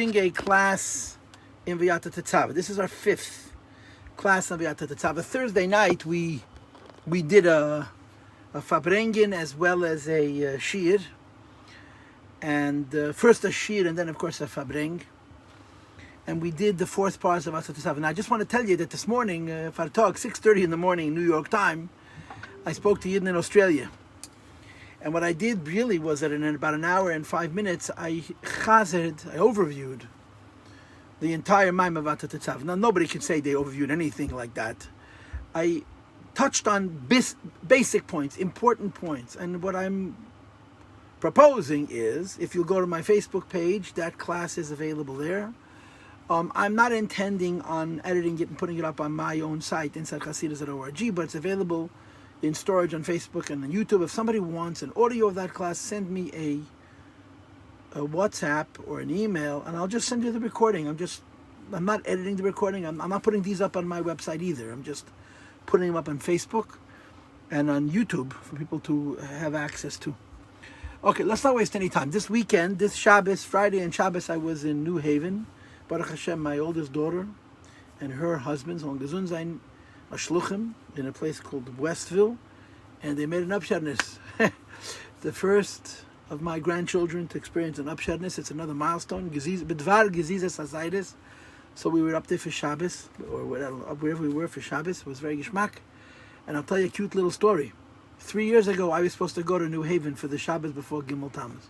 A class in Vaata Tezava. This is our 5th class in Vaata Tezava. Thursday night we did a fabrengen as well as a shir, and first a shir and then of course a fabreng, and we did the 4th part of Vaata Tezava. Now I just want to tell you that this morning, Fartog, 6:30 in the morning, New York time, I spoke to Yidden in Australia. And what I did really was that in about an hour and 5 minutes, I overviewed the entire Maim of Vaata Tezava. Now, nobody can say they overviewed anything like that. I touched on basic points, important points. And what I'm proposing is, if you go to my Facebook page, that class is available there. I'm not intending on editing it and putting it up on my own site, insidechassidus.org, but it's available in storage on Facebook and on YouTube. If somebody wants an audio of that class, send me a WhatsApp or an email, and I'll just send you the recording. I'm not editing the recording. I'm not putting these up on my website either. I'm just putting them up on Facebook and on YouTube for people to have access to. Okay, let's not waste any time. This weekend, this Shabbos, Friday and Shabbos, I was in New Haven. Baruch Hashem, my oldest daughter and her husband, sollen gesund sein, a shluchim in a place called Westville, and they made an upshadness. The first of my grandchildren to experience an upshadness. It's another milestone. B'dvar gezizas hazaydes. So we were up there for Shabbos, or wherever we were for Shabbos. It was very geschmack. And I'll tell you a cute little story. 3 years ago, I was supposed to go to New Haven for the Shabbos before Gimel Tammuz,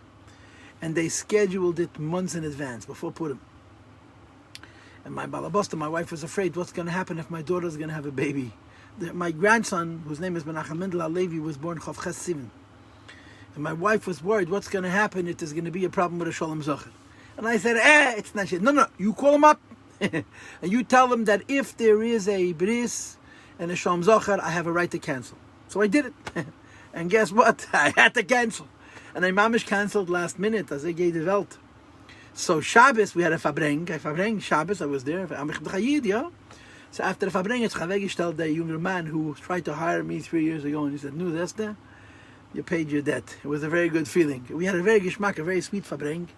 and they scheduled it months in advance, before Purim. And my balabasta, my wife, was afraid what's going to happen if my daughter's going to have a baby. My grandson, whose name is Menachem Mendel HaLevi, was born Chav Ches Sivan. And my wife was worried what's going to happen if there's going to be a problem with a Shalom Zocher. And I said, it's not shit. No, you call him up and you tell them that if there is a bris and a Shalom Zocher, I have a right to cancel. So I did it. And guess what? I had to cancel. And I mamish canceled last minute as I gave the Welt. So Shabbos, we had a fabreng Shabbos, I was there. So after the fabreng, it's Chavegishtel, the younger man who tried to hire me 3 years ago, and he said, "Nu, that's there. You paid your debt." It was a very good feeling. We had a very geschmack, a very sweet fabreng.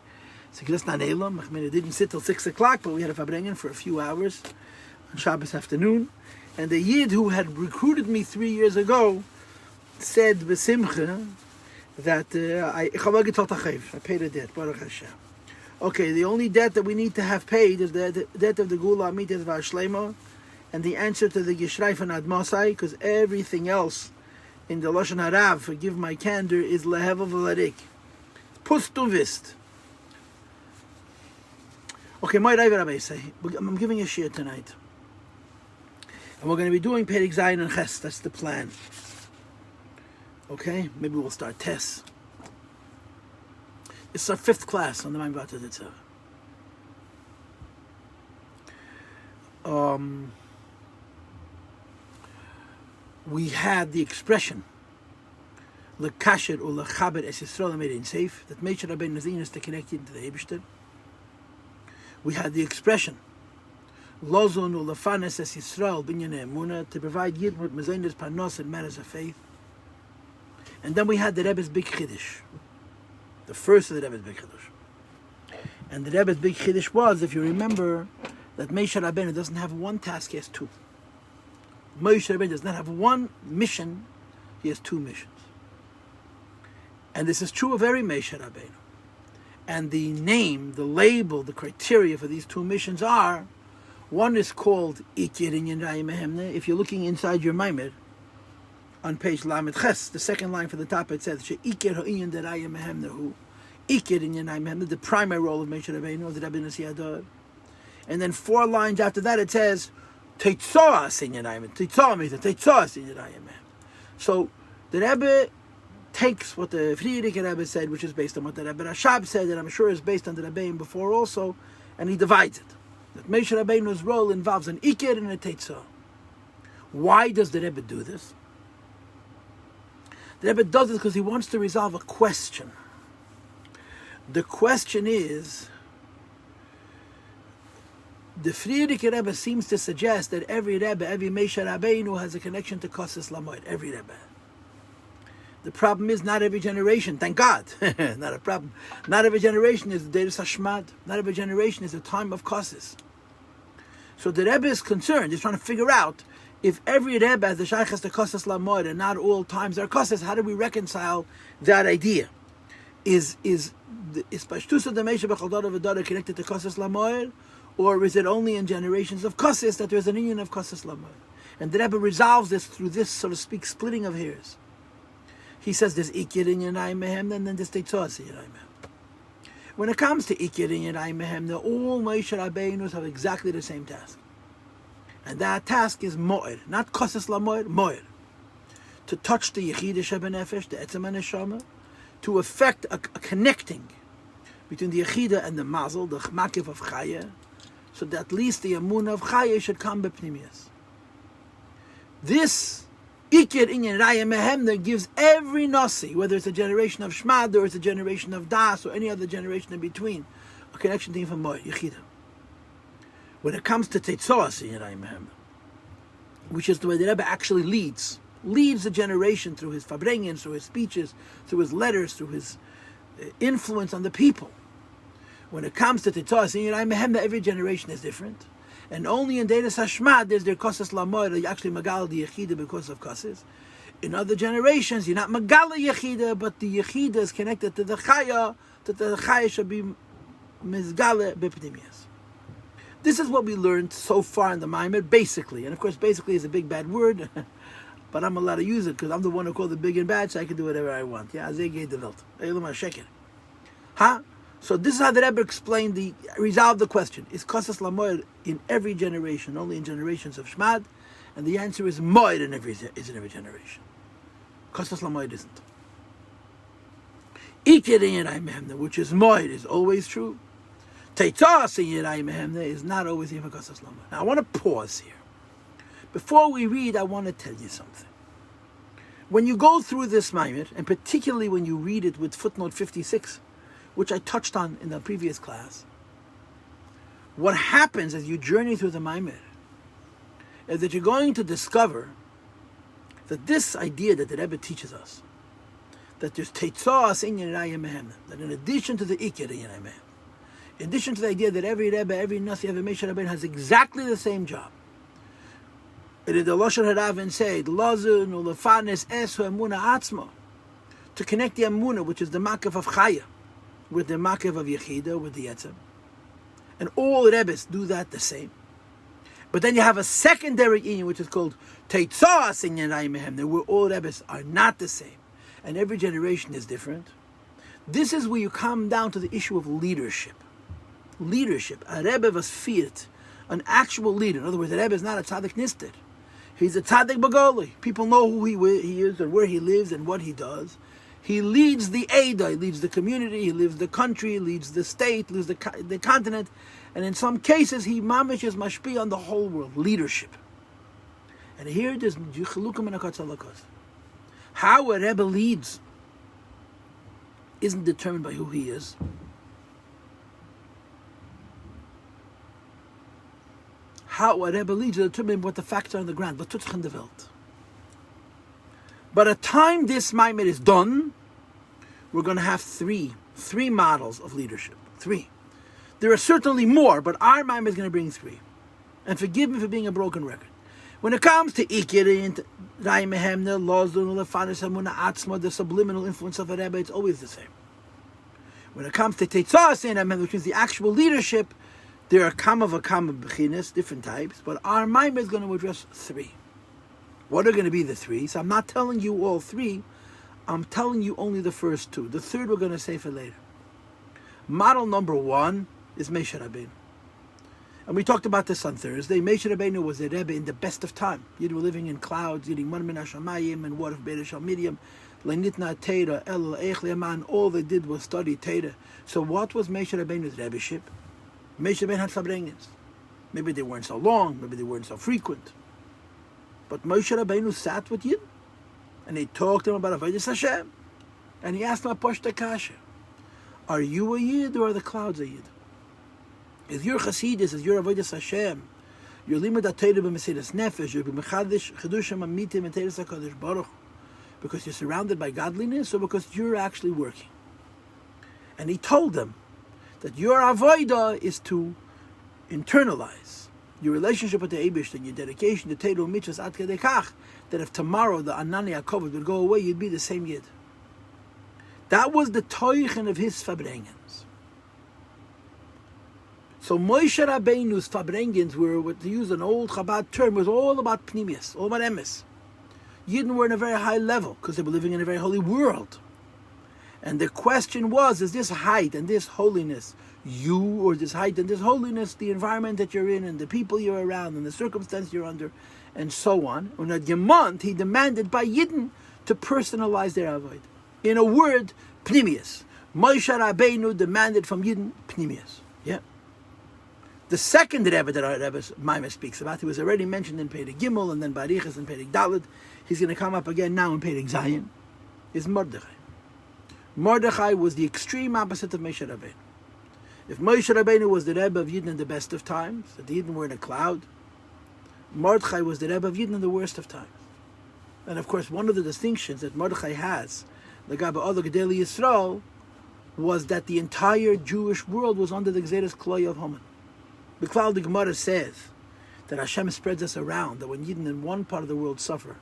So it didn't sit till 6 o'clock, but we had a fabrengen for a few hours on Shabbos afternoon. And the Yid who had recruited me 3 years ago said, B'simcha, that I paid the debt, Baruch Hashem. Okay, the only debt that we need to have paid is the debt of the Gula Amitas Vashlema, and the answer to the Yishraif and Admasai, because everything else in the Lashon Harav, forgive my candor, is Leheva V'larik. Pustuvist. Okay, my Rabbi say, I'm giving a shir tonight. And we're going to be doing Perik Zayin and Ches. That's the plan. Okay, maybe we'll start Tes. It's our 5th class on the Maim Vaata Tezava. We had the expression Lekasher or Lechaber Es Yisrael made in safe, that Moshe Rabbeinu is to connect you to the Eibishter. We had the expression Lozon or Lefanes Es Yisrael Binyan Emunah, to provide Yid with Mezainis Parnos and matters of faith. And then we had the Rebbe's Big Chiddush. The first of the Rebbe's Big Chiddush. And the Rebbe's Big Chiddush was, if you remember, that Moshe Rabbeinu doesn't have one task, he has 2. Moshe Rabbeinu does not have one mission, he has 2 missions. And this is true of every Moshe Rabbeinu. And the name, the label, the criteria for these 2 missions are, one is called Ikir Inyan Raya Mehemne. If you're looking inside your Maimer, on page Lamed Ches, the second line from the top, it says, Ikir Ha'inyan Deraya Mehemnehu. Ikir Inyan Raya Mehemne, the primary role of Moshe Rabbeinu, of the Rebbe Nasi Ador. And then 4 lines after that, it says, Tezua Inyan Raya Mehemne. Tezua Inyan Raya Mehemne. So, the Rebbe takes what the Friedrich Rebbe said, which is based on what the Rebbe Rashab said, and I'm sure is based on the Rebbeim before also, and he divides it. That Moshe Rabbeinu's role involves an Ikir and a Tezua. Why does the Rebbe do this? The Rebbe does this because he wants to resolve a question. The question is, the Friedrich Rebbe seems to suggest that every Rebbe, every Moshe Rabbeinu has a connection to Kosses Lamoid, every Rebbe. The problem is not every generation, thank God, not a problem. Not every generation is the Deus Hashmad. Not every generation is a time of Kosis. So the Rebbe is concerned, he's trying to figure out if every Rebbe has the Shaykhas to Kosis Lamoid and not all times are Kosis, how do we reconcile that idea? Is Pashtusa the Mesha B'chaldada V'dada connected to Kosis Lamoid, or is it only in generations of Kosis that there's an union of Kosis Lamoid? And the Rebbe resolves this through this, so to speak, splitting of hairs. He says there's Ikir in Yenai Mehem, and then there's Tezua in Yenai Mehem. When it comes to Ikir in Yenai Mehem, all Moshe Rabbeinus have exactly the same task. And that task is Mo'er, not Kosis Lamo'er, Mo'er. To touch the Yechida Shebenefesh, the Etzem HaNeshama, to effect a connecting between the Yechida and the Mazel, the Makiv of Chaya, so that at least the Amunah of Chaya should come B'pnimius. This Ikir Inyan Raya Mehemner gives every Nasi, whether it's a generation of Shmad or it's a generation of Das or any other generation in between, a connection to him from Moed, Yechida. When it comes to Tezua Inyan Raya Mehemner, which is the way the Rebbe actually leads the generation through his Fabrengens, through his speeches, through his letters, through his influence on the people. When it comes to Tezua Inyan Raya Mehemner, every generation is different. And only in Deus Hashmad there's their Kosis Lamoid, you actually Magal the Yechida because of Kosis. In other generations, you're not Magal Yechida, but the Yechida is connected to the Chaya, that the Chaya should be Mizgale B'pnimius. This is what we learned so far in the Maimed, basically. And of course, basically is a big bad word, but I'm allowed to use it because I'm the one who called it big and bad, so I can do whatever I want. Yeah, Azegei de Welt. Eiluma Sheker. Huh? So this is how the Rebbe explained resolved the question. Is Kosis Lamoid in every generation, only in generations of Shmad? And the answer is Moed in every generation. Kosis Lamoid isn't. Ikir in Yerai Mehemne, which is Moed, is always true. Teitzas in Yerai Mehemne is not always here for Kosis Lamoid. Now I want to pause here. Before we read, I want to tell you something. When you go through this Maimed, and particularly when you read it with footnote 56, which I touched on in the previous class, what happens as you journey through the Maimed is that you're going to discover that this idea that the Rebbe teaches us, that there's Teitzas in Yeraya Mehemna, that in addition to the Ikir in Yeraya Mehemna, in addition to the idea that every Rebbe, every Nasi, every Moshe Rabbeinu has exactly the same job. It is the Lashon Harav and say, Lazun ulefanes esu emuna atzma, to connect the Emunah, which is the Makiv of Chaya, with the Makiv of Yechida, with the Yetzem. And all Rebbes do that the same. But then you have a secondary union, which is called Teitzah Inyan Raya Mehemner, where all Rebbes are not the same. And every generation is different. This is where you come down to the issue of leadership. Leadership. A Rebbe was fiat, an actual leader. In other words, a Rebbe is not a tzaddik nisted. He's a tzaddik bagoli. People know who he is and where he lives and what he does. He leads the Eidah, he leads the community, he leads the country, he leads the state, leads the continent, and in some cases he mamish is mashpi on the whole world, leadership. And here there's how a Rebbe leads isn't determined by who he is. How a Rebbe leads is determined by what the facts are on the ground, what tut's in the Welt. By the time this Maimed is done, we're going to have three models of leadership. 3. There are certainly more, but our Maimed is going to bring 3. And forgive me for being a broken record. When it comes to Ikir and Raya Mehemner, Lozun, Lefanis Hamuna Atzma, the subliminal influence of a Rebbe, it's always the same. When it comes to Teitzah Inyan Raya Mehemner, which is the actual leadership, there are kama bechinas, different types, but our Maimed is going to address 3. What are going to be the 3? So I'm not telling you all 3. I'm telling you only the first 2. The third we're going to say for later. Model number 1 is Moshe Rabbeinu. And we talked about this on Thursday. Moshe Rabbeinu was a Rebbe in the best of time. Yid were living in clouds, eating man min hashamayim and water of Be'er Shalmidium. Le'nitna Teira, el eich le'man. All they did was study Teira. So what was Moshe Rabbeinu's Rebbeship? Moshe Rabbeinu had Fabrengens. Maybe they weren't so long. Maybe they weren't so frequent. But Moshe Rabbeinu sat with Yid, and he talked to him about Avodas Hashem. And he asked him a Pashta Kasha. Are you a Yid or are the clouds a Yid? Is your Chasidus, is your Avodas Hashem, your Limud HaTorah b'Mesiras Nefesh, your b'Mechadish Chedushim Amitim and Teres HaKadosh Baruch, Because you're surrounded by godliness, or because you're actually working? And he told them that your avodah is to internalize your relationship with the Eibush and your dedication to Teiru Mitzvahs ad kedei kach, that if tomorrow the Anani HaKovod would go away, you'd be the same Yid. That was the toichen of his Fabrengens. So Moshe Rabbeinu's Fabrengens were, to use an old Chabad term, was all about Pnimius, all about Emes. Yidden were in a very high level because they were living in a very holy world. And the question was, is this height and this holiness you, or this height and this holiness the environment that you're in and the people you're around and the circumstance you're under, and so on. And at Yemont, he demanded by Yidden to personalize their avoid. In a word, Pnimius. Moshe Rabbeinu demanded from Yidden Pnimius. Yeah. The second Rebbe that our Rebbe's Maimah speaks about, he was already mentioned in Perek Gimel and then Barichas and Perek Daled. He's going to come up again now in Perek Zayin, is Mordechai. Mordechai was the extreme opposite of Moshe Rabbeinu. If Moshe Rabbeinu was the Rebbe of Yidden in the best of times, that the Yidden were in a cloud, Mordechai was the Rebbe of Yidden in the worst of times. And of course, one of the distinctions that Mordechai has, the Gaba Ola Gedeli Yisrael, was that the entire Jewish world was under the Gzeres Kloy of Haman. The Klal the Gemara says that Hashem spreads us around, that when Yidden in one part of the world suffer,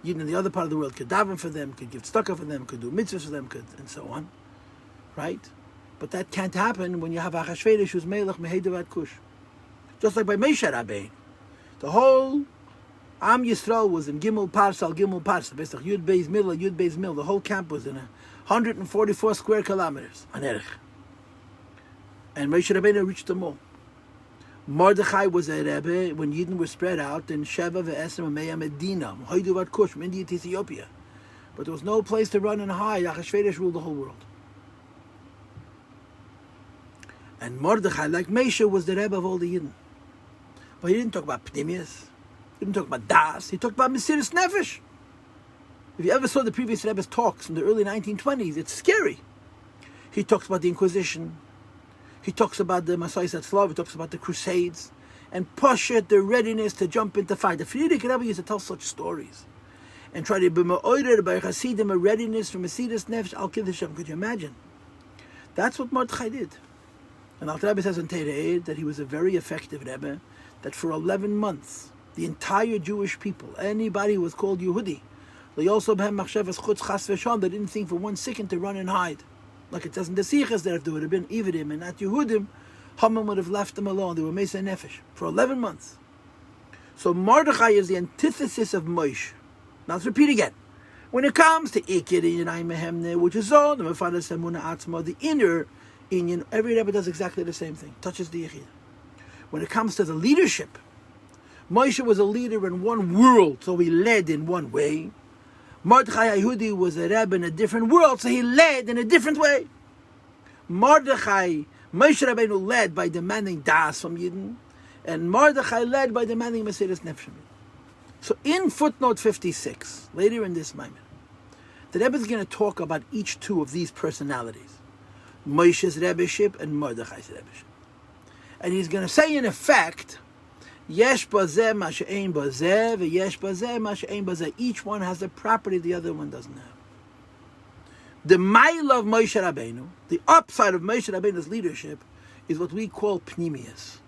Yidden in the other part of the world could daven for them, could give tzedakah for them, could do mitzvahs for them, and so on. Right? But that can't happen when you have Achashverosh who's Melech Mehedavat Kush. Just like by Moshe Rabbeinu. The whole Am Yisrael was in Gimel Parsal, Besach Yud Beis Mil. The whole camp was in 144 square kilometers on Erech. And Moshe Rabbeinu reached them all. Mordechai was a Rebbe when Yidden were spread out in Sheva ve'Esrim Meya Medina, Mehedavat Kush, from India to Ethiopia. But there was no place to run and hide. Achashverosh ruled the whole world. And Mordechai, like Moshe, was the Rebbe of all the Yidden. But he didn't talk about Pnimius. He didn't talk about Das. He talked about Mesiras Nefesh. If you ever saw the previous Rebbe's talks in the early 1920s, it's scary. He talks about the Inquisition. He talks about the Masai Satzlav. He talks about the Crusades. And Poshet, the readiness to jump into fight. The Frierdiker Rebbe used to tell such stories. And try to be ma'oider by Hasidim, a readiness for Mesiras Nefesh al Kiddushim. Could you imagine? That's what Mordechai did. And Alter Rebbe says in Teirei that he was a very effective Rebbe, that for 11 months, the entire Jewish people, anybody who was called Yehudi, they didn't think for 1 second to run and hide. Like it says in the Sichas that if there would have been Ividim and not Yehudim, Haman would have left them alone. They were Mesa Nefesh for 11 months. So Mordechai is the antithesis of Moshe. Now let's repeat again. When it comes to Ikir Yinai Mehemne, which is all the Mefadas Emuna Atzma, the inner Inyan, every Rebbe does exactly the same thing, touches the Yechid. When it comes to the leadership, Moshe was a leader in one world, so he led in one way. Mordechai Yehudi was a Rebbe in a different world, so he led in a different way. Moshe Rabbeinu led by demanding Das from Yidden, and Mordechai led by demanding Mesiras Nefesh from Yidden. So in footnote 56, later in this Maimon, the Rebbe is going to talk about each two of these personalities. Moshe's Rebbeship and Mordechai's Rebbeship. And he's going to say in effect, Yesh bazeh ma she'ein bazeh, v'yesh bazeh ma she'ein bazeh. Each one has a property the other one doesn't have. The mile of Moshe Rabbeinu, the upside of Moshe Rabbeinu's leadership, is what we call Pnimius.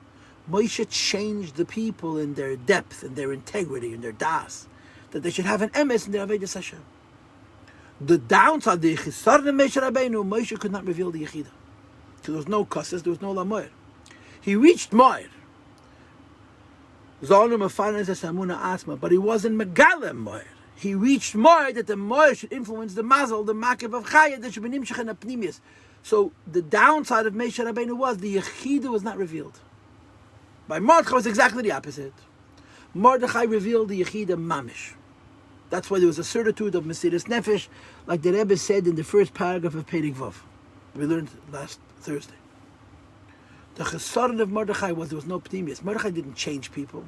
Moshe changed the people in their depth, in their integrity, in their das, that they should have an emes in their Avodas Hashem. The downside, the Chisar of Moshe Rabbeinu, Moshe could not reveal the Yechidah. Because there was no Kasses, there was no Lamoir. He reached Moir. Zolum Afanas Esamuna Asma, but he wasn't Megalem Moir. He reached Moir that the Moir should influence the Mazel, the Makiv of Chayah, that should be Nimshach and Apnimius. So the downside of Moshe Rabbeinu was the Yechidah was not revealed. By Mordechai was exactly the opposite. Mordechai revealed the Yechidah Mamish. That's why there was a certitude of Mesiras Nefesh, like the Rebbe said in the first paragraph of Perek Vav. We learned last Thursday. The chesaron of Mordechai was there was no pnimius. Mordechai didn't change people.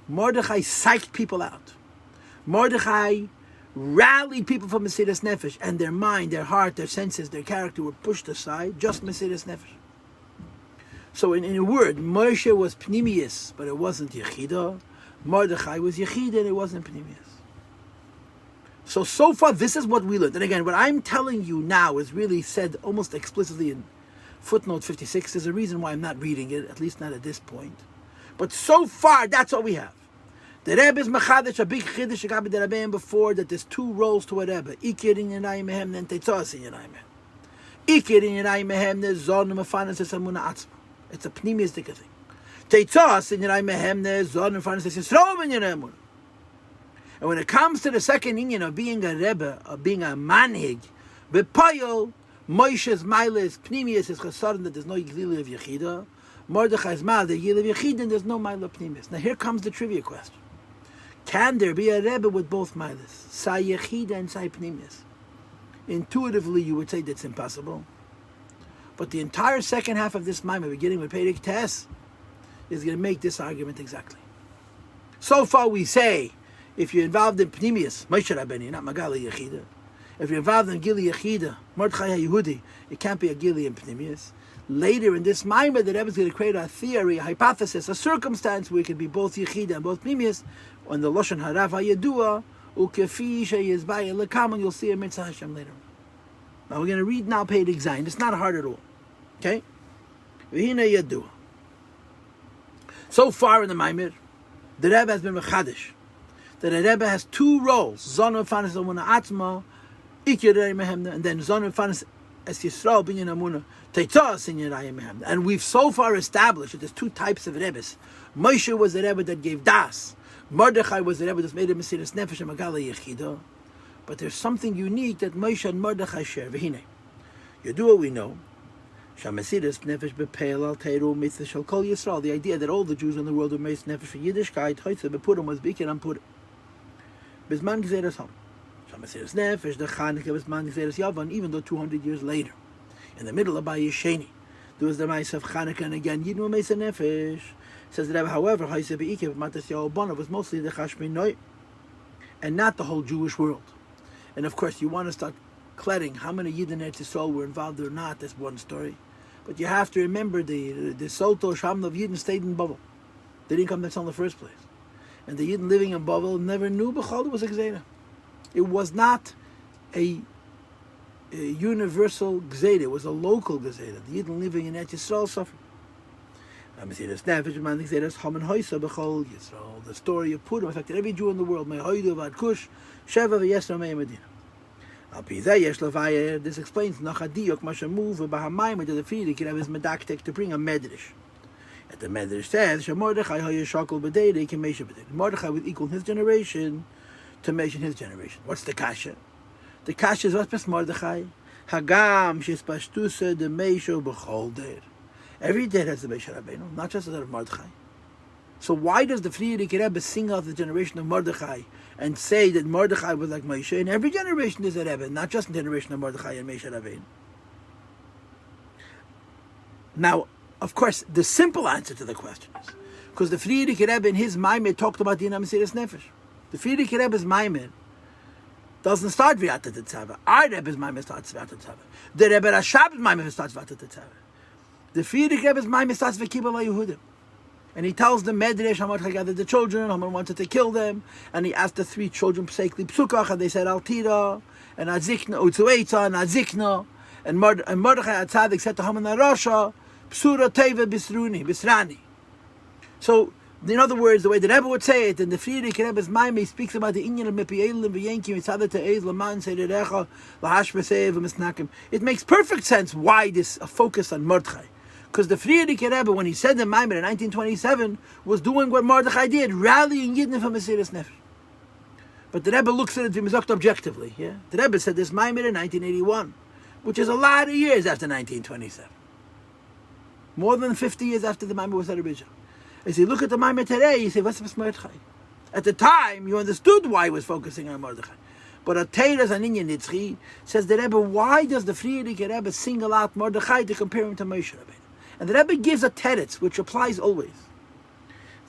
Mordechai psyched people out. Mordechai rallied people from Mesiras Nefesh, and their mind, their heart, their senses, their character were pushed aside, just Mesiras Nefesh. So in a word, Moshe was pnimius, but it wasn't Yechidah. Mordechai was Yechidah, and it wasn't pnimius. So far, this is what we learned. And again, what I'm telling you now is really said almost explicitly in footnote 56. There's a reason why I'm not reading it, at least not at this point. But so far, that's what we have. The Rebbe is machadish, a big chiddush, the Rebbe before, that there's two roles to a Rebbe. Ikir in Yenai Mehem, and Tezos in Yenai Mehem. Ikir in Yenai Mehem, there's Zon, Mefanas, and Samuna Atzma. It's a pneumistic thing. Tezos in Yenai Mehem, there's Zon, Mefanas, and Yisroel in Yenai Mehem. And when it comes to the second union of being a Rebbe, of being a manhig, B'payol, Moshe's Miles, Pneumius is Chasadim, that there's no Yigli of Yechida. Mordechai's Mal, the Yigli of Yechida, there's no Mile of Pneumius. Now here comes the trivia question. Can there be a Rebbe with both Miles, Sai Yechida and Sai Pneumius? Intuitively, you would say that's impossible. But the entire second half of this Maimah, beginning with Perek Tes, is going to make this argument exactly. So far we say, if you're involved in Pneumius, Moshe Rabbeinu, not Magali Yechida. If you're involved in Gili Yechida, Mordechai HaYehudi, it can't be a Gili in Pneumius. Later in this Maimah, the Rebbe is going to create a theory, a hypothesis, a circumstance where it can be both Yechida and both Pneumius, on the Lashon Harav HaYedua, Ukefi Sheyizbaya Lekam, and you'll see a Mitzvah Hashem later. Now we're going to read now Perek Zayin. It's not hard at all. Okay? V'hina Yedua. So far in the Maimah, the Rebbe has been Mechadish. That the Rebbe has two roles, Zon Mefanas Amuna Atzma, Ikir Mehemna, and then Zon Mefanas Es Yisrael Binyan Amuna, Teitzos in Yerayim Mehemna. And we've so far established that there's two types of Rebbes. Moshe was the Rebbe that gave Das. Mordechai was the Rebbe that made a Mesiras Nefesh and Magala Yechida. But there's something unique that Moshe and Mordechai share. V'hine. Yedua we know, Shamesiras Nefesh Bepeil Al Teiru Mitzvah Shal Kol Yisrael. The idea that all the Jews in the world were Meis Nefesh for Yiddishkeit, Hoitze Bepurim was Bikin and Purim. Bisman Gzeres Ham. Shamesiras Nefesh, the Chanukah, Bisman Gzeres Yavan, even though 200 years later, in the middle of Bayis Sheni, there was the Meis of Chanukah, and again, Yidnu Meis Nefesh. Says that, however, Haise Be'ikev, Matas Yaobana was mostly the Chashmei Noi, and not the whole Jewish world. And of course, you want to start clearing how many Yidden Eretz Yisrael were involved or not, that's one story. But you have to remember the Soto Shamna of Yidden stayed in Babel. They didn't come to in the first place. And the Yidden living in Babel never knew Bechol was a Gzeira. It was not a universal Gzeira, it was a local Gzeira. The Yidden living in Eretz Yisrael suffered. The story of Purim affected every Jew in the world. This explains to bring a medrash. And the medrash says Mordechai was equal in his generation to mention his generation. What's the kasha? The kasha is what's Mordechai? Hagam shespashtusa de meisho b'chol der. Every day has the Moshe Rabbeinu, not just that of Mordechai. So why does the Frierdiker Rebbe sing out the generation of Mordechai and say that Mordechai was like Moshe? In every generation there's a Rebbe, not just in the generation of Mordechai and Moshe Rabbeinu. Now, of course, the simple answer to the question is, because the Frierdiker Rebbe in his Maimeh talked about the Mesiras Nefesh. The Frierdiker Rebbe's Maimeh doesn't start V'ata Tetzava. Our Rebbe's Maimeh starts V'ata Tetzava. The Rebbe Rashab's Maimeh starts V'ata Tetzava. The Frierdiker Rebbe's Maimeh starts V'kibel HaYehudim. And he tells the Medrash how much he gathered the children, how much wanted to kill them. And he asked the three children, Pseikli Psukach, and they said Altira, and Azikna, Utzueitza, and Azikna. And Mordechai HaTzadik said to Haman HaRasha, Psura Teva Bisrani. So, in other words, the way the Rebbe would say it, in the Frierdiker Rebbe's Maimeh, speaks about the Inyan of Mepielim, V'yenkim, Yitzadeh Te'ez, Laman, Seirerecha, Lahash V'sev, V'misnakim. It makes perfect sense why this focus on Mordechai. Because the Frierdiker Rebbe, when he said the Maimon in 1927, was doing what Mordechai did, rallying Yidden for Mesiras Nefesh. But the Rebbe looks at it objectively. Yeah? The Rebbe said this Maimon in 1981, which is a lot of years after 1927. More than 50 years after the Maimon was said originally. As you look at the Maimon today, you say, what's Mordechai? At the time, you understood why he was focusing on Mordechai. But a Teiras Aninyan Nitzchi says the Rebbe, why does the Frierdiker Rebbe single out Mordechai to compare him to Moshe Rabbeinu? And the Rebbe gives a teretz, which applies always.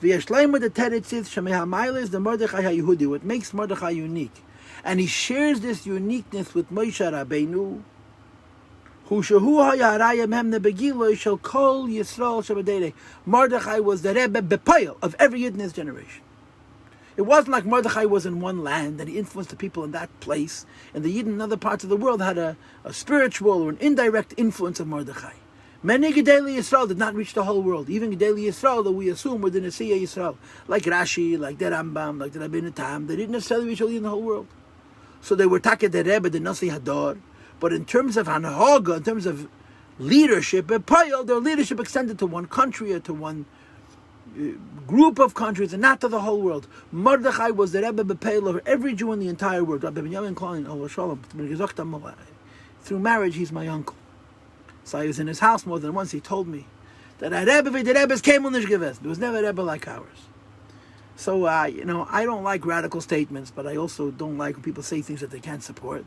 V'yashleim the teretz is Shemei is the Mordechai HaYehudi, what makes Mordechai unique. And he shares this uniqueness with Moshe Rabbeinu, who shehu ha'yarayim hem nebegilo shall kol Yisrael shebedere. Mordechai was the Rebbe Bepoil of every Yid in his generation. It wasn't like Mordechai was in one land and he influenced the people in that place, and the Yidden in other parts of the world had a spiritual or an indirect influence of Mordechai. Many Gedali Yisrael did not reach the whole world. Even Gedali Yisrael, that we assume were the Nesiya Yisrael, like Rashi, like the Rambam, like the Rabbeinu Tam, they didn't necessarily reach all in the whole world. So they were Taka the Rebbe, the Nasi Hador. But in terms of Hanahoga, in terms of leadership, their leadership extended to one country or to one group of countries and not to the whole world. Mordechai was the Rebbe Bepeil over every Jew in the entire world. Rabbi Benjamin Klein, through marriage, he's my uncle. So I was in his house more than once. He told me that a Rebbe the Rebbe's came on this gewesen. There was never a Rebbe like ours. So, I don't like radical statements, but I also don't like when people say things that they can't support.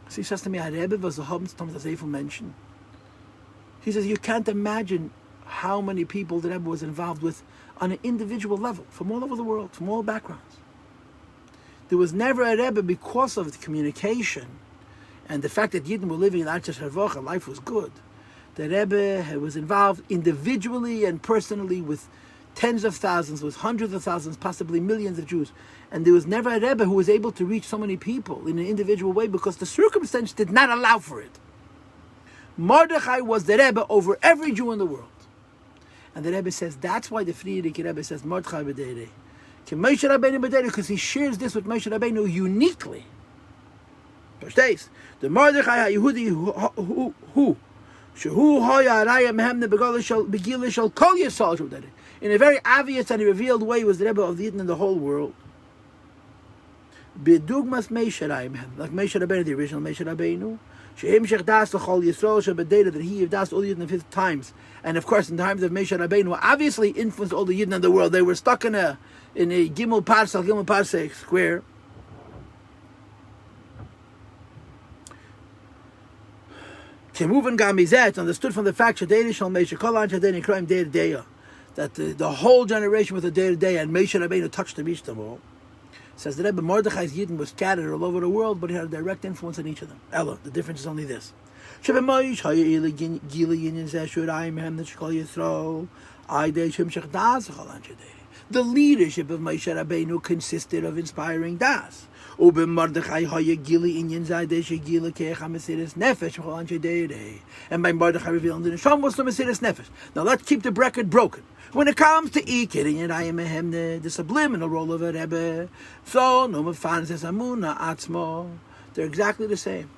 So he says to me, a Rebbe was the Hobbs Thomas Azefel mentioned. He says, you can't imagine how many people the Rebbe was involved with on an individual level, from all over the world, from all backgrounds. There was never a Rebbe, because of the communication and the fact that Yidden were living in Arches Harvocha, life was good. The Rebbe was involved individually and personally with tens of thousands, with hundreds of thousands, possibly millions of Jews. And there was never a Rebbe who was able to reach so many people in an individual way because the circumstances did not allow for it. Mordechai was the Rebbe over every Jew in the world. And the Rebbe says, that's why the Frierdiker Rebbe says, Mordechai b'deirei. Moshe Rabbeinu b'deirei, because he shares this with Moshe Rabbeinu uniquely. Verstehst? The Mordechai HaYehudi who Shehu Hoya Araya Mehemne Begila Shal Kol Yisrael Shudere. In a very obvious and revealed way was the Rebbe of the Yidden in the whole world. B'dugmas Moshe Rabbeinu, like Moshe Rabbeinu, the original Moshe Rabbeinu. Shehem Shech Das L'Chol Yisrael Shebedera, that he das all the Yidden of his times, and of course in the times of Moshe Rabbeinu, obviously influenced all the Yidden in the world. They were stuck in a Gimel Parsec square. Kemuven Gamizet understood from the fact that the whole generation was a day to day, and Moshe Rabbeinu touched them, each them all. Says the Rebbe, Mordechai's Yidden was scattered all over the world, but he had a direct influence on each of them. Ella, the difference is only this. The leadership of Moshe Rabbeinu consisted of inspiring Das. And by Mordechai revealing the Neshama was the Mesiras Nefesh. Now let's keep the bracket broken. When it comes to the subliminal role of a Rebbe, so they're exactly the same.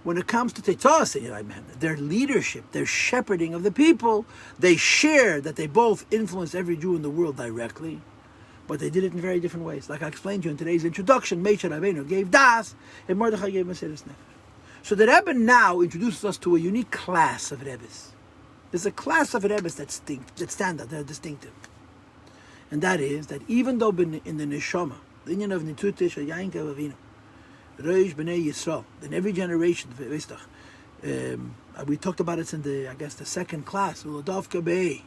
When it comes to Tezah, their leadership, their shepherding of the people, they share that they both influence every Jew in the world directly, but they did it in very different ways. Like I explained to you in today's introduction, Moshe Rabbeinu gave Das, and Mordechai gave Mesiras Nefesh. So the Rebbe now introduces us to a unique class of Rebbes. There's a class of Rebbes that stand out, that are distinctive. And that is that even though in the Neshama, the union of Nitutish, Yainka Avinu, Reish B'nai Yisrael, in every generation, we talked about it in the second class, Uladavka B'ei,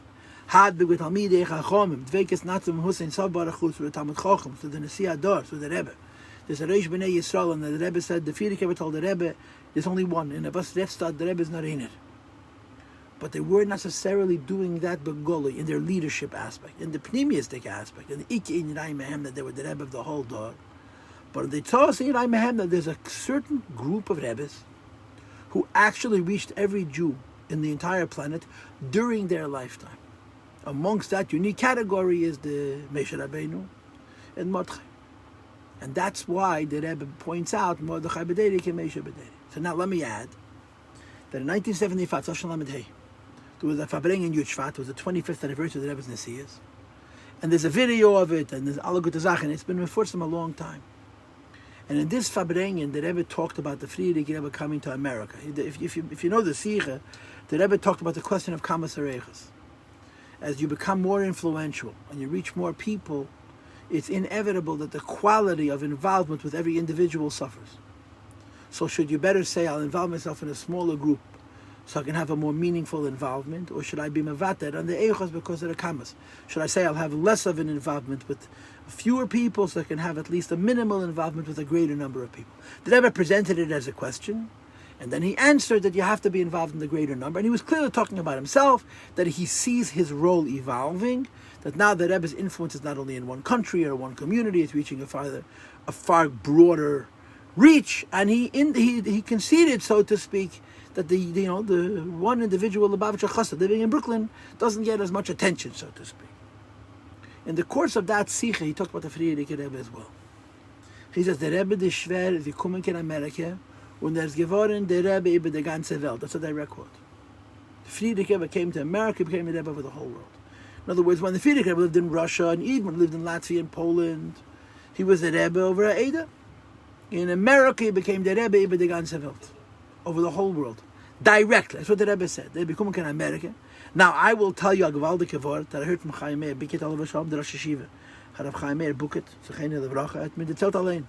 Had B'gut Talmidei Chachomim, Dveikes Natzim Hussein Sabbarachus, through the Talmud Chacham, through the Nesiya Ador, through the Rebbe. There's a Reish B'nai Yisrael, and the Rebbe said, the Frierdiker told the Rebbe, there's only one, and the Rebbe is not in it. But they weren't necessarily doing that begoli in their leadership aspect, in the pneumistic aspect, in the Iki in Yirayim Mehem, that they were the Rebbe of the whole dog. But they told us in Yirayim Mehem that there's a certain group of Rebbes who actually reached every Jew in the entire planet during their lifetime. Amongst that unique category is the Moshe Rabbeinu and Mordechai. And that's why the Rebbe points out Mordechai b'deirei ke Moshe b'deirei. So now let me add that in 1975, there was a Fabring in Yud, it was the 25th anniversary of the Rebbe's Nesiyas. And there's a video of it, and there's alle gute Sachen. It's been before some a long time. And in this Fabringen, the Rebbe talked about the Frierdiker Rebbe coming to America. If you know the Sikha, the Rebbe talked about the question of Kamas Arechas. As you become more influential and you reach more people, it's inevitable that the quality of involvement with every individual suffers. So should you better say, I'll involve myself in a smaller group so I can have a more meaningful involvement, or should I be mevater on the eichos because of the kamas? Should I say I'll have less of an involvement with fewer people so I can have at least a minimal involvement with a greater number of people? The Rebbe presented it as a question, And then he answered that you have to be involved in the greater number. And he was clearly talking about himself, that he sees his role evolving, that now the Rebbe's influence is not only in one country or one community, it's reaching a far broader reach. And he conceded, so to speak, that the one individual Lubavitcher Chassid living in Brooklyn doesn't get as much attention, so to speak. In the course of that Sikha, he talked about the Friedrich Rebbe as well. He says, the Rebbe is schwer, wie kommen in Amerika, und ist geworden der Rebbe über die ganze Welt. That's a direct quote. The Friedrich Rebbe came to America, became a Rebbe over the whole world. In other words, when the Friedrich Rebbe lived in Russia and Edmund lived in Latvia and Poland, he was the Rebbe over Ada. In America, he became the Rebbe über die ganze Welt, over the whole world. Directly. That's what the Rebbe said. They become in America. Now, I will tell you a gewaltige word that I heard from Chaim Meir, Biket Alav Shalom, the Rosh Hashiva. Harav Chaim Meir, Buket, Zechene Levracha, at Midetzot Alein.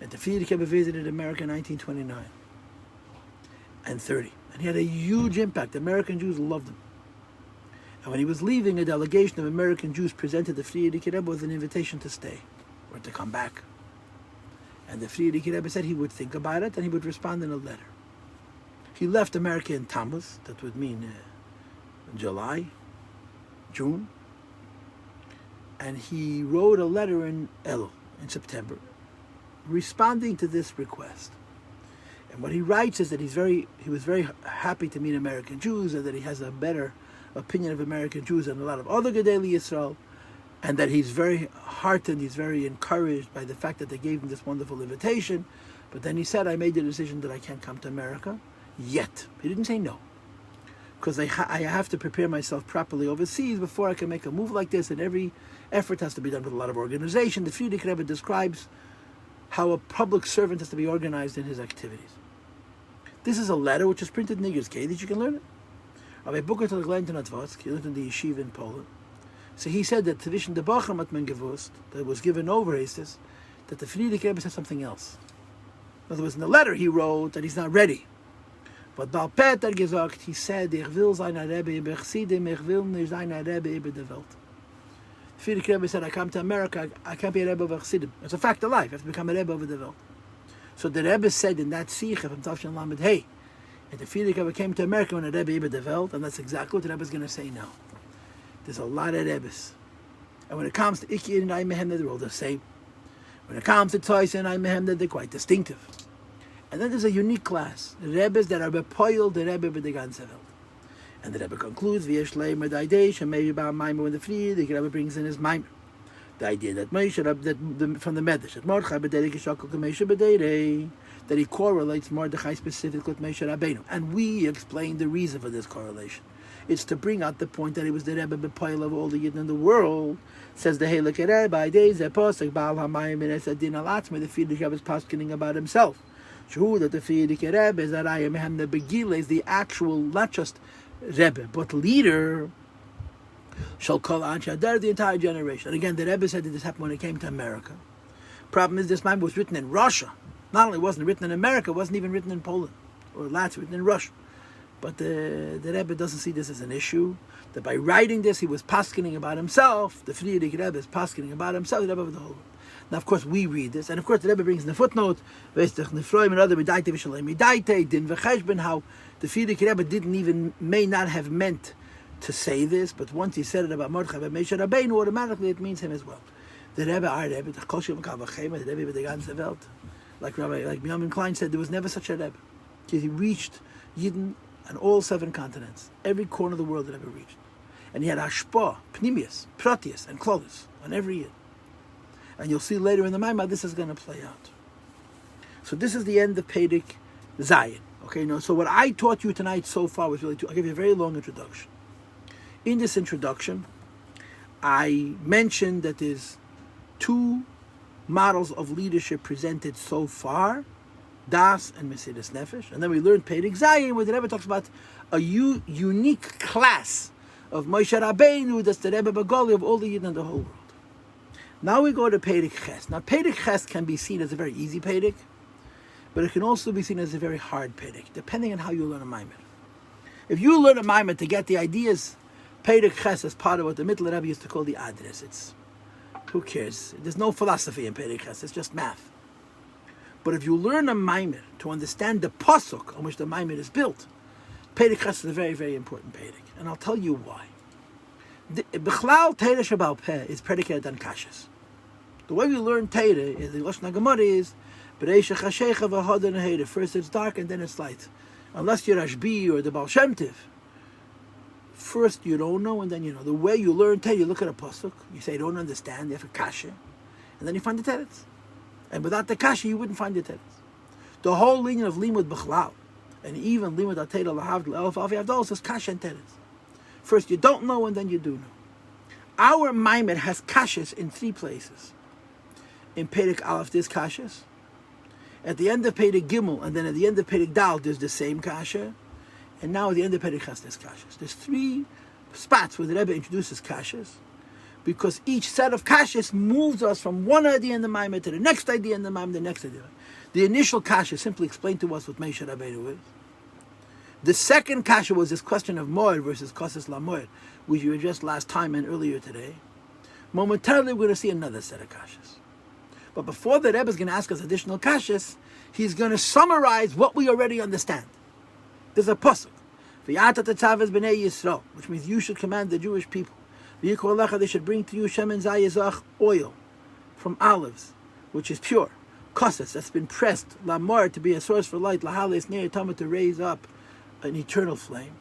And the Friedrich Rebbe visited America in 1929 and 30. And he had a huge impact. American Jews loved him. And when he was leaving, a delegation of American Jews presented the Friedrich Rebbe with an invitation to stay or to come back. And the Friedrich Rebbe said he would think about it and he would respond in a letter. He left America in Tammuz, that would mean July, June. And he wrote a letter in Elul in September, responding to this request. And what he writes is that he was very happy to meet American Jews, and that he has a better opinion of American Jews than a lot of other Gedolei Yisrael, and that he's very heartened, he's very encouraged by the fact that they gave him this wonderful invitation. But then he said, I made the decision that I can't come to America yet. He didn't say no, because I have to prepare myself properly overseas before I can make a move like this, and every effort has to be done with a lot of organization. The Friedrich Rebbe describes how a public servant has to be organized in his activities. This is a letter which is printed in Nigger's Case, that you can learn it. Of a book he learned in the yeshiva in Poland. So he said that Tvishn de Bacham hat man gewusst, that was given over, he says, that the Friedrich Rebbe said something else. In other words, in the letter he wrote that he's not ready. But Baal Peter gesagt, he said, ich will sein a Rebbe über Chassidim, ich will nicht sein a Rebbe über die Welt. Friedrich Rebbe said, I come to America, I can't be a Rebbe over Chassidim. It's a fact of life, I have to become a Rebbe over the Welt. So the Rebbe said in that Sikha from Tavshin Lamed, hey, and the Friedrich Rebbe came to America when a Rebbe über die Welt, and that's exactly what the Rebbe is going to say now. There's a lot of Rebbes. And when it comes to Ikir and Aymehem, they're all the same. When it comes to Toys and Aymehem, they're quite distinctive. And then there's a unique class, the Rebbes that are bepoiled, the Rebbe with the ganze Welt. And the Rebbe concludes, V'yesh leimer da'idei, shemeir ba'am maimer when the Friedrich Rebbe brings in his maimer. The idea that Moshe, from the Medrash, that Mordechai b'derei k'shakol k'Moshe b'derei, that he correlates Mordechai specifically with Moshe Rabbeinu. And we explain the reason for this correlation. It's to bring out the point that he was the Rebbe bepoil of all the Yidden in the world. Says the Heilige Rebbe, Idei zeh posek ba'al ha'mayim and esadin al-atzmei, the Friedrich Rebbe is poskening about himself. True that the Friedrich Rebbe is that I am him the Begila is the actual, not just Rebbe, but leader. Shall call Anshadar the entire generation. And again, the Rebbe said that this happened when he came to America. Problem is, this man was written in Russia. Not only wasn't written in America, it wasn't even written in Poland or Latvia, written in Russia. But the Rebbe doesn't see this as an issue. That by writing this, he was paskening about himself. The Friedrich Rebbe is paskening about himself. The Rebbe of the whole. Now, of course, we read this, and of course, the Rebbe brings in the footnote, how the Friedrich Rebbe may not have meant to say this, but once he said it about Mordechai and Moshe Rabbeinu, automatically it means him as well. The Rebbe, our Rebbe, the Rebbe with the ganze Welt, like Benjamin Klein said, there was never such a Rebbe. He reached Yidden on all 7 continents, every corner of the world that ever reached, and he had Ashpa, Pnimius, Protius, and Clovis on every Yid. And you'll see later in the Maimah this is going to play out. So this is the end of Pedic Zayin. Okay, now, so what I taught you tonight so far was really I'll give you a very long introduction. In this introduction, I mentioned that there's 2 models of leadership presented so far, Das and Mesiras Nefesh. And then we learned Pedic Zayin, where the Rebbe talks about a unique class of Moshe Rabbeinu, that's the Rebbe Bagoli of all the Yidden in the whole world. Now we go to Pedic Ches. Now Pedic Ches can be seen as a very easy Pedic, but it can also be seen as a very hard Pedic, depending on how you learn a Maimer. If you learn a Maimer to get the ideas, Pedic Ches is part of what the Mittler Rebbe used to call the Adres. Who cares? There's no philosophy in Pedic Ches, it's just math. But if you learn a maimer to understand the pasuk on which the maimer is built, Perek Ches is a very, very important Perek. And I'll tell you why. Bichlal Teira Shabal Peh is predicated on kashas. The way we learn Teira is the Lashon HaGemara is Bereisha Chashecha V'Hoda Neheda. First it's dark and then it's light. Unless you're Rashbi or the Baal Shem Tov. First you don't know and then you know. The way you learn Teira, you look at a pasuk, you say you don't understand, you have a kasha, and then you find the teretz. And without the kasha, you wouldn't find the teretz. The whole lineage of limud b'chlal, and even limud atayla lahavdil elf avi avdol says kasha and teretz. First you don't know and then you do know. Our maimed has kashas in 3 places. In Perek Aleph there's kashas. At the end of Perek Gimel and then at the end of Perek Dal there's the same kasha. And now at the end of Perek Ches there's kashas. There's 3 spots where the Rebbe introduces kashas, because each set of kashas moves us from one idea in the maimed to the next idea in the maimed, the next idea. The initial kasha simply explained to us what Moshe Rabbeinu is. The second kasha was this question of moed versus kosas la moed, which you addressed last time and earlier today. Momentarily, we're going to see another set of kashas. But before the Rebbe is going to ask us additional kashas, he's going to summarize what we already understand. There's a pasuk, "V'yata tetzavas b'nei Yisrael," which means you should command the Jewish people. V'yikol lecha, they should bring to you shemen zayizach, oil from olives, which is pure. Kosas, that's been pressed, lamor, to be a source for light, lahales neir tamah, to raise up an eternal flame.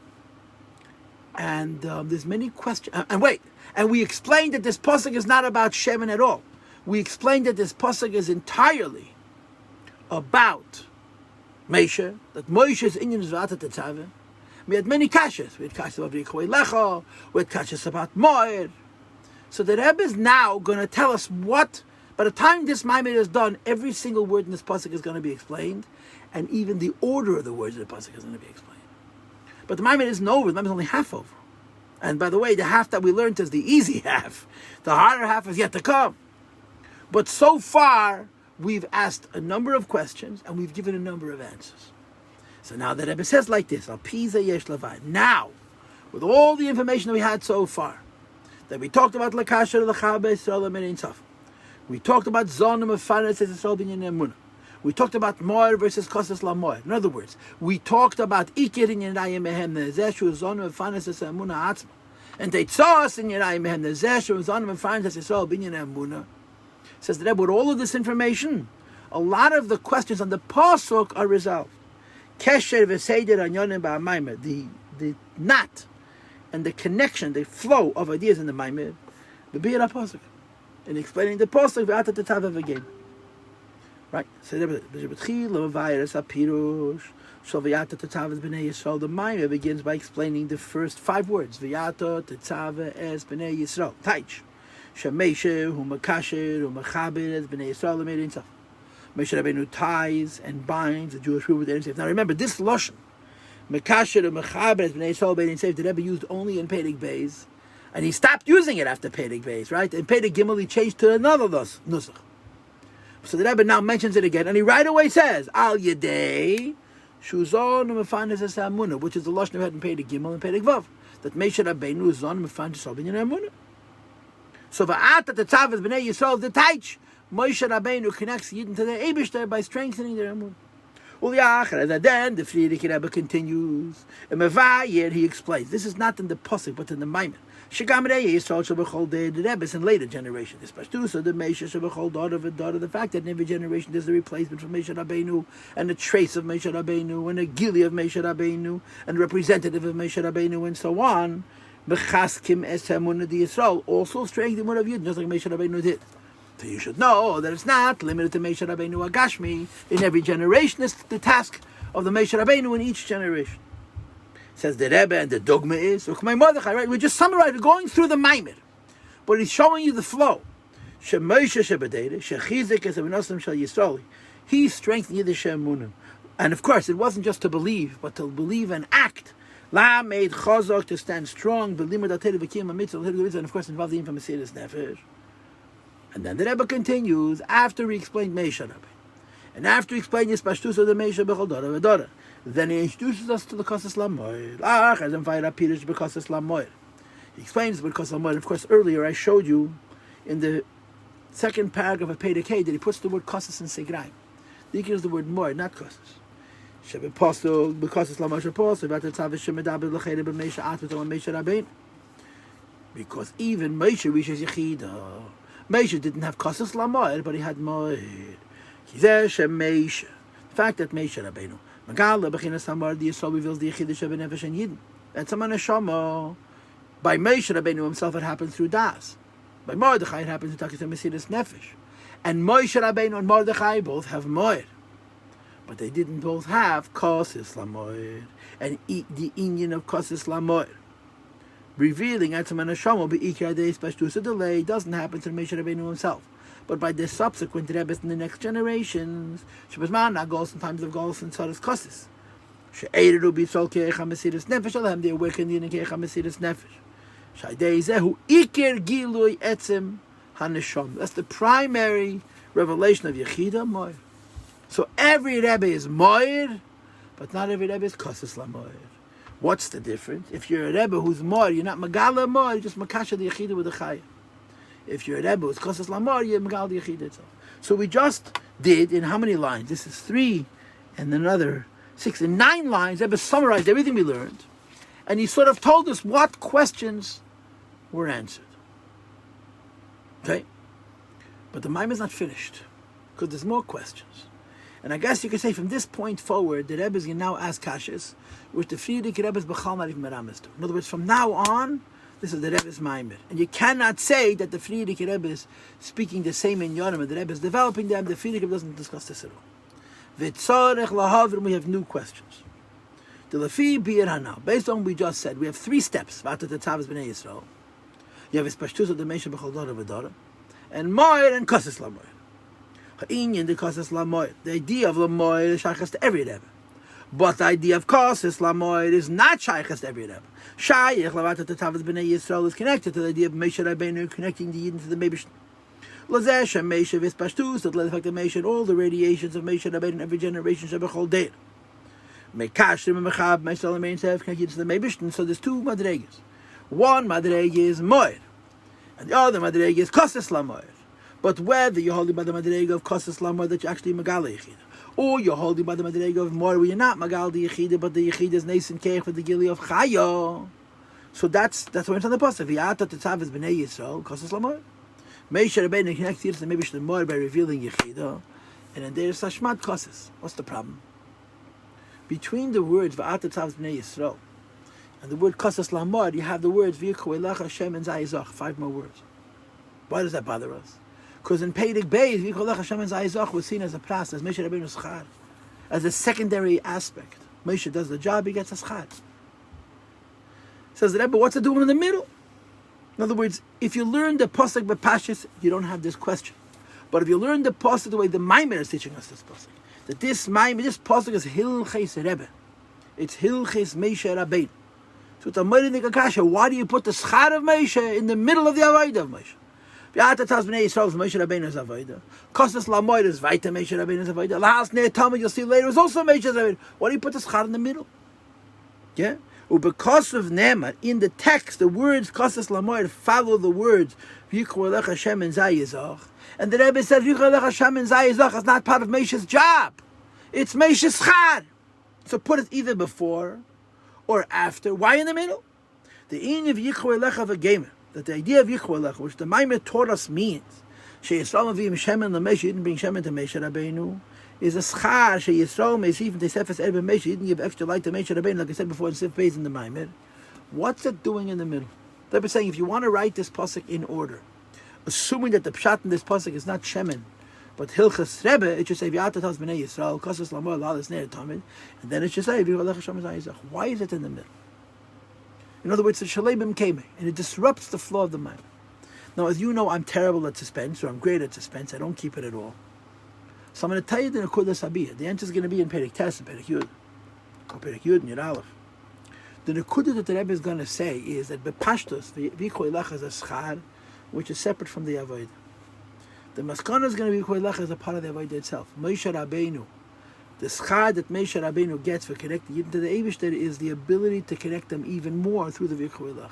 And there's many questions. And we explained that this pasuk is not about shemen at all. We explained that this pasuk is entirely about Moshe, that Moshe's inyan is V'ata Tetzaveh. We had many kashas. We had kashas about V'yikol lecha. We had kashas about moed. So the Rebbe is now going to tell us what. By the time this maimed is done, every single word in this pasuk is going to be explained, and even the order of the words of the pasuk is going to be explained. But the maimed isn't over. The maimed is only half over. And by the way, the half that we learned is the easy half. The harder half is yet to come. But so far, we've asked a number of questions and we've given a number of answers. So now the Rebbe says like this: Al Piza Yesh Levai. Now, with all the information that we had so far, that we talked about Lakasha L'Chabe Yisrael L'Mein Sof. We talked about Zonim of Fanas Yisrael Binyan Emunah. We talked about Moed versus Kosas La Moed. In other words, we talked about Ikir in Yerayim Mehem Nezeshu Zonim of Fanas Yisrael Emunah Atzma, and Tezos in Yerayim Mehem Nezeshu Zonim of Fanas Yisrael Binyan Emunah. Says the Rebbe, with all of this information, a lot of the questions on the pasuk are resolved. Kesher v'seider anyonim ba'maimed, the knot and the connection, the flow of ideas in the maimed, the b'ir pasuk, in explaining the pasuk v'ata tetzaveh again. Right? So the Rebbe the maimed begins by explaining the first 5 words. V'yata tetzaveh es b'nei Yisrael. Taich. Shemeshe hu makasher hu mechaber es b'nei Yisrael l'mein sof. Moshe Rabbeinu ties and binds the Jewish people with their Yisrael. Now remember, this lashon, Mekasher and Mechaber es b'nei Yisrael b'nei Yisrael, the Rebbe used only in Perek Beis, and he stopped using it after Perek Beis, right? In Perek Gimel he changed to another nusach. So the Rebbe now mentions it again, and he right away says, Al Yedei Shuzon Mefanes es Amunah, which is the lashon we had in Perek Gimel and Perek Vav, that Moshe Rabbeinu is on Mefanes Yisrael b'nei Amunah. So Va'ata Tetzaveh es b'nei Yisrael the Taich. Moshe Rabbeinu connects Yidden to their Eibishter by strengthening their Emunah. And then the Friedrich Rebbe continues. In Mevayir he explains. This is not in the pasuk, but in the Maimed. Shegamrei Yisrael shebechol the Rebbe's in later generation. This Pashtusa the Moshe shebechol daughter of a daughter. The fact that in every generation there's a replacement for Moshe Rabbeinu and a trace of Moshe Rabbeinu and a gili of Moshe Rabbeinu and a representative of Moshe Rabbeinu and so on. Bechaskim es Emunah di Yisrael also strengthen the Emunah of Yidden, just like Moshe Rabbeinu did. So you should know that it's not limited to Moshe Rabbeinu Agashmi. In every generation, it's the task of the Moshe Rabbeinu in each generation. Says the Rebbe, and the dogma is, right? We're just summarizing, going through the Maimed. But he's showing you the flow. He strengthened Yiddish Emunah. And of course, it wasn't just to believe, but to believe and act. La made chazak, to stand strong, and of course involved the infamous Mesiras Nefesh. And then the Rebbe continues, after he explained Moshe Rabbeinu, and after he explained his Pashtus of the Moshe Bechol Dora V'Dora, then he introduces us to the Kosas Lamoyer. He explains the Kosas Lamoyer. Of course, earlier I showed you in the second paragraph of Perek Hey that he puts the word Kosas in Segraim. The Ikir is the word moed, not kosses. Shebe postel, because it's lamasha postel, but it's have a shemedaber lechede b'meisha at with Meisha Rabbeinu. Because even Meisha reaches Yechida. Meisha didn't have kosses lamoed, but he had moed. Kizeh shem Meisha. The fact that Meisha Rabbeinu Magala b'chinas hamar the Yisrael reveals the Yechida shebe nefesh and Yidden. That's a manashama. By Meisha Rabbeinu himself, it happens through Das. By Mordechai, it happens through Takis and Mesidas Nefesh. And Moshe Rabbeinu and Mordechai both have Moed. But they didn't both have Kosis Lamoed. And the Indian of Kosis Lamoed. Revealing Etzem and Hashem Be'ikar Deis Pashtus, a delay doesn't happen to Moshe Rabbeinu himself. But by the subsequent Rebbes in the next generations, Shebazman Agos in times of Golos and Tzaras Kosis. She'eru B'Yisrael Ke'echa Mesidas Nefesh, Alhem, they awaken the Ke'echa Mesidas Nefesh. Shaydei Zehu Iker Gilui Etzem HaNeshama. That's the primary revelation of Yechida Moed. So every Rebbe is Moed, but not every Rebbe is Kosis LaMoed. What's the difference? If you're a Rebbe who's Moed, you're not Megala Moed, you're just Makasha the Yechida with the Chaya. If you're a Rebbe who's Kosis LaMoed, you're Megala the Yechida itself. So we just did, in how many lines? This is 3 and another 6. In 9 lines, Rebbe summarized everything we learned. And he sort of told us what questions were answered. Okay? But the Maimon is not finished, because there's more questions. And I guess you could say from this point forward, the Rebbe can now ask kashas, which the Friedrich Rebbe's Bechal not even meramis to. In other words, from now on, this is the Rebbe's Maimon. And you cannot say that the Friedrich Rebbe is speaking the same in Yonim, and the Rebbe is developing them. The Friedrich Rebbe doesn't discuss this at all. V'tzorech lahavrim, we have new questions. The Lefi Bir Hanal, based on what we just said, we have 3 steps. Vata Tetzav B'nei Yisrael. You have Ispashtus of the Meisha B'chol Dora V'Dora, and Moed and Kosis LaMoed. Ha'inyan the Kosis LaMoed. The idea of LaMoed is shaychas to every Rebbe, but the idea of Kosis LaMoed is not shaychas to every Rebbe. Shayich Vata Tetzav B'nei Yisrael is connected to the idea of Meisha Rabbeinu connecting the Yidden to the Meibishn. Lazesh and Meisha V'Ispashtus, that let the Meisha and all the radiations of Meisha Rabbeinu in every generation shall B'chol Dora. Mekashrim and Mechab, Meisha Lamein Sev connected to the Meibishn. So there's 2 madregas. One madrega is Moed, and the other madrega is Kosis LaMoed. But whether you're holding by the madrega of Kosis LaMoed that you're actually Magal Yechida, or you're holding by the madrega of Moed where you're not Magal Yechida, but the Yechida is Neis and Keich for the Gili of Chayo. So that's what it's on the pasuk. V'ata Tetzav B'nei Yisrael Kosis LaMoed. Meisha Rabbeinu connects here to maybe the Moed by revealing Yechida, and then there's Hashmat Kosis. What's the problem? Between the words V'ata Tetzav B'nei Yisrael and the word Kosis LaMoed, you have the words V'yikhu Elach Hashem and Zayizach. 5 more words. Why does that bother us? Because in Peirik Beis, V'yikhu Elach Hashem and Zayizach was seen as a pras, as Moshe Rabbeinu schar, as a secondary aspect. Moshe does the job, he gets a schar. Says the Rebbe, what's it doing in the middle? In other words, if you learn the pasuk b'pashis, you don't have this question. But if you learn the pasuk the way the Maimon is teaching us this pasuk, that this pasuk is Hilches Rebbe, it's Hilches Moshe Rabbeinu. So it's a mighty kasha. Why do you put the schar of Moshe in the middle of the avodah of Moshe? V'ata Tetzav B'nei Yisrael is Moshe Rabbeinu's avodah. Kosis LaMoed is Vaita Moshe Rabbeinu's avodah. Lahas Ner Tamid, you'll see later, is also Moshe's avodah. Why do you put the schar in the middle? Yeah? Because of Ne'emar, in the text, the words Kosis LaMoed follow the words V'yikhu Elach Hashem and Zayizach. And the Rebbe said V'yikhu Elach Hashem and Zayizach is not part of Moshe's job. It's Moshe's schar. So put it either before or after. Why in the middle? The in of Yikhu Elecha v'Gemer, that the idea of Yikhu Elecha, which the Maimon taught us means, Sheyisrael Avim Shemen LaMoshe, didn't bring Shemen to Moshe Rabbeinu, is a schar, Sheyisrael Meisif Tesefes Erbe Moshe, didn't give extra light to Moshe Rabbeinu, like I said before in Sif Beis in the Maimon. What's it doing in the middle? They're saying if you want to write this pasuk in order, assuming that the pshat in this pasuk is not Shemen, but Hilchas Rebbe, it should say V'ata Tetzav B'nei Yisrael Kosis LaMoed Lahas Ner Tamid, and then it should say V'yikhu Elach Hashem and Zayizach. Why is it in the middle? In other words, the Shalebim came, and it disrupts the flow of the mind. Now, as you know, I'm terrible at suspense, or I'm great at suspense. I don't keep it at all. So I'm going to tell you the Nekudah Sabiyah. The answer is going to be in Perek Tes and Perek Yud, or Perek Yud and Yud Aleph. The Nekudah that the Rebbe is going to say is that Bepashtus V'yikhu Elach is a schar, which is separate from the avodah. The maskana is going to be V'yikhu Elach as a part of the avodah itself. Moshe Rabbeinu, the schar that Moshe Rabbeinu gets for connecting Yidden to the Eibishter is the ability to connect them even more through the V'yikhu Elach.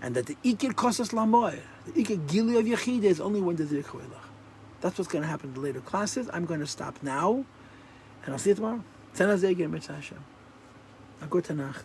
And that the Ikir Kosis LaMoed, the Ikir Gili of Yechida is only when there's V'yikhu Elach. That's what's going to happen in the later classes. I'm going to stop now, and I'll see you tomorrow. Tzena Zegen Mitzvah Hashem. A gute Nacht.